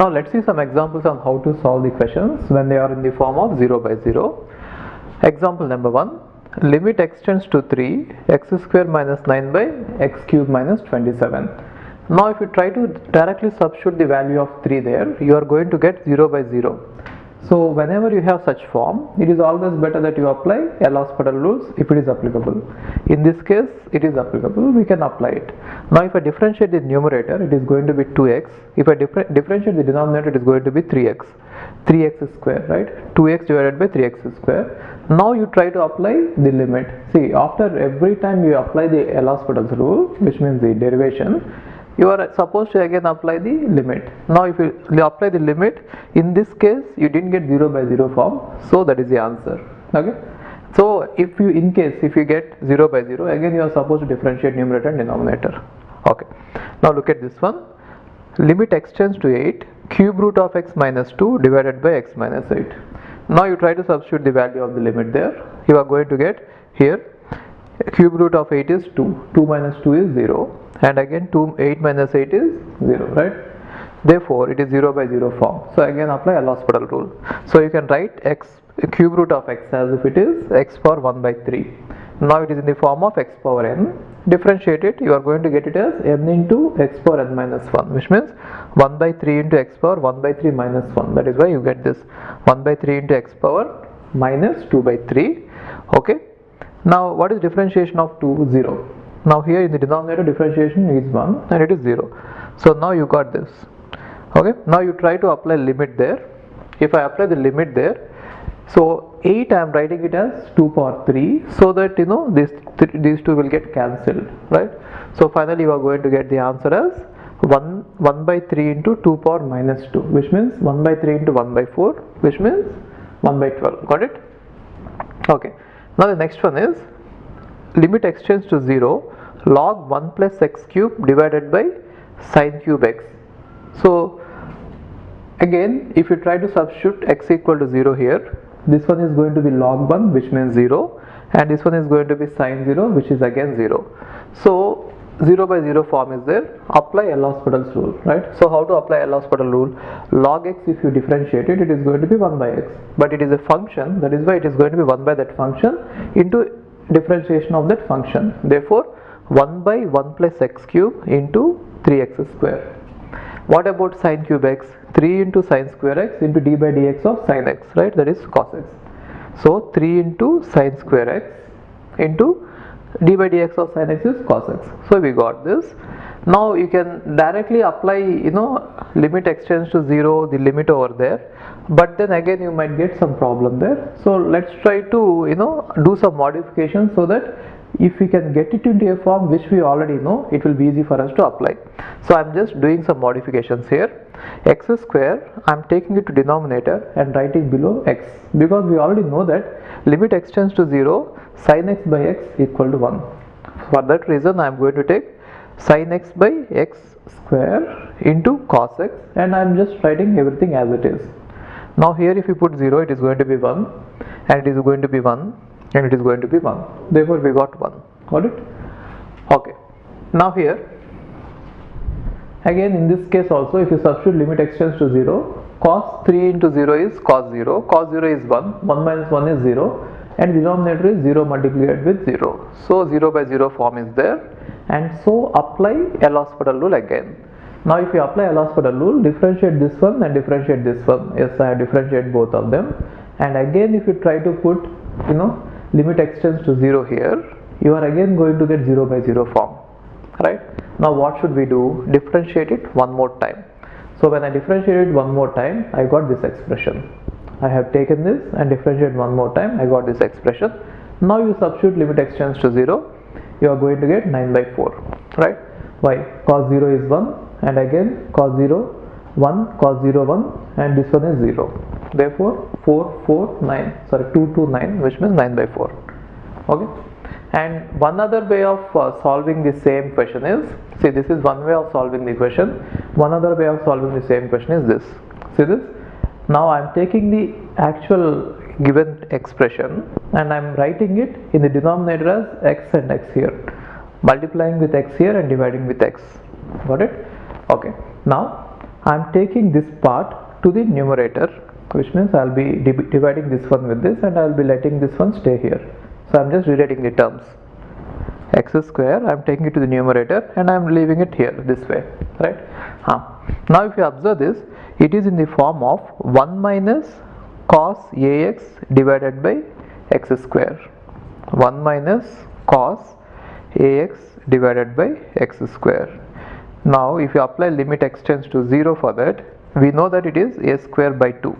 Now let's see some examples on how to solve the questions when they are in the form of 0 by 0. Example number 1. Limit x tends to 3, x square minus 9 by x cube minus 27. Now if you try to directly substitute the value of 3 there, you are going to get 0 by 0. So whenever you have such form, it is always better that you apply L hospital rules if it is applicable. In this case, it is applicable, we can apply it. Now if I differentiate the numerator, it is going to be 2x. If I differentiate the denominator, it is going to be 3x. 3x square, right? 2x divided by 3x square. Now you try to apply the limit. See, after every time you apply the L hospital's rule, which means the derivation, you are supposed to again apply the limit. Now if you apply the limit, in this case you didn't get 0 by 0 form, so that is the answer. Okay, so if you get 0 by 0, again you are supposed to differentiate numerator and denominator. Okay, now look at this one. Limit x tends to 8, cube root of x minus 2 divided by x minus 8. Now you try to substitute the value of the limit there. You are going to get here cube root of 8 is 2, 2 minus 2 is 0, and again 8 minus 8 is 0, right? Therefore it is 0 by 0 form. So again apply L hospital rule. So you can write x cube root of x as if it is x power 1 by 3. Now it is in the form of x power n. Differentiate it, you are going to get it as n into x power n minus 1, which means 1 by 3 into x power 1 by 3 minus 1. That is why you get this 1 by 3 into x power minus 2 by 3. Okay, now what is differentiation of 2? 0. Now here in the denominator, differentiation is 1 and it is 0. So now you got this. Okay, now you try to apply limit there. If I apply the limit there, so 8 I am writing it as 2 power 3, so that you know these two will get cancelled, right? So finally you are going to get the answer as 1 by 3 into 2 power minus 2, which means 1 by 3 into 1 by 4, which means 1 by 12. Got it? Okay, now the next one is limit x tends to 0, log 1 plus x cube divided by sine cube x. So again, if you try to substitute x equal to 0 here, this one is going to be log 1, which means 0, and this one is going to be sine 0, which is again 0. So 0 by 0 form is there. Apply L hospital's rule, right? So how to apply L hospital rule? Log x, if you differentiate it, it is going to be 1 by x, but it is a function, that is why it is going to be 1 by that function into differentiation of that function. Therefore 1 by 1 plus x cube into 3x square. What about sine cube x? 3 into sine square x into d by dx of sine x, right? That is cos x. So 3 into sine square x into d by dx of sine x is cos x. So we got this. Now you can directly apply, limit x tends to 0, the limit over there, but then again you might get some problem there. So let's try to do some modifications so that if we can get it into a form which we already know, it will be easy for us to apply. So I'm just doing some modifications here. X square, I'm taking it to denominator and writing below x, because we already know that limit x tends to 0, sin x by x equal to 1. For that reason I am going to take sin x by x square into cos x, and I am just writing everything as it is. Now here if you put 0, it is going to be 1, and it is going to be 1, and it is going to be 1. Therefore we got 1. Got it? Okay. Now here again in this case also, if you substitute limit x tends to 0, cos 3 into 0 is cos 0, cos 0 is 1, 1 minus 1 is 0, and denominator is 0 multiplied with 0. So 0 by 0 form is there, and so apply L hospital rule again. Now if you apply L hospital rule, differentiate this one and differentiate this one. Yes, I have differentiated both of them, and again if you try to put limit x tends to 0 here, you are again going to get 0 by 0 form, right? Now what should we do? Differentiate it one more time. So when I differentiate it one more time, I got this expression. I have taken this and differentiated one more time, I got this expression. Now you substitute limit x tends to 0, you are going to get 9 by 4, right? Why? Cos 0 is 1, and again cos 0 1, cos 0 1, and this one is 0. Therefore 2 to 9, which means 9 by 4. Okay. And one other way of solving the same question is, see, this is one way of solving the question. One other way of solving the same question is this. See this? Now I am taking the actual given expression and I am writing it in the denominator as x and x here, multiplying with x here and dividing with x. Got it? Okay. Now I'm taking this part to the numerator, which means I'll be dividing this one with this and I'll be letting this one stay here. So I'm just rewriting the terms. X square, I'm taking it to the numerator and I'm leaving it here this way, right? Now if you observe this, it is in the form of 1 minus cos ax divided by x square. 1 minus cos ax divided by x square. Now if you apply limit x tends to 0 for that, we know that it is a square by 2.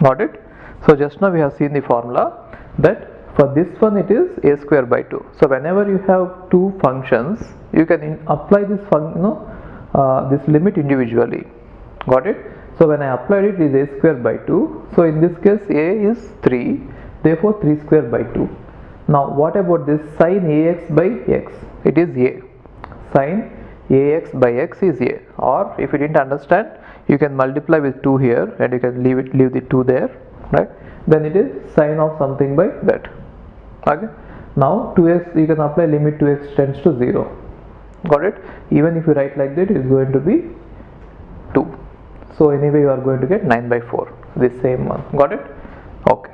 Got it? So just now we have seen the formula that for this one it is a square by 2. So whenever you have two functions, you can apply this this limit individually. Got it? So when I applied it, it is a square by 2. So in this case a is 3, therefore 3 square by 2. Now what about this sin ax by x? It is a. Sin ax by x is a. Or if you didn't understand, you can multiply with 2 here and you can leave the 2 there, right? Then it is sin of something by that. Okay. Now 2x, you can apply limit 2x tends to 0. Got it? Even if you write like that, it is going to be 2. So anyway you are going to get 9 by 4, this same one. Got it? Okay.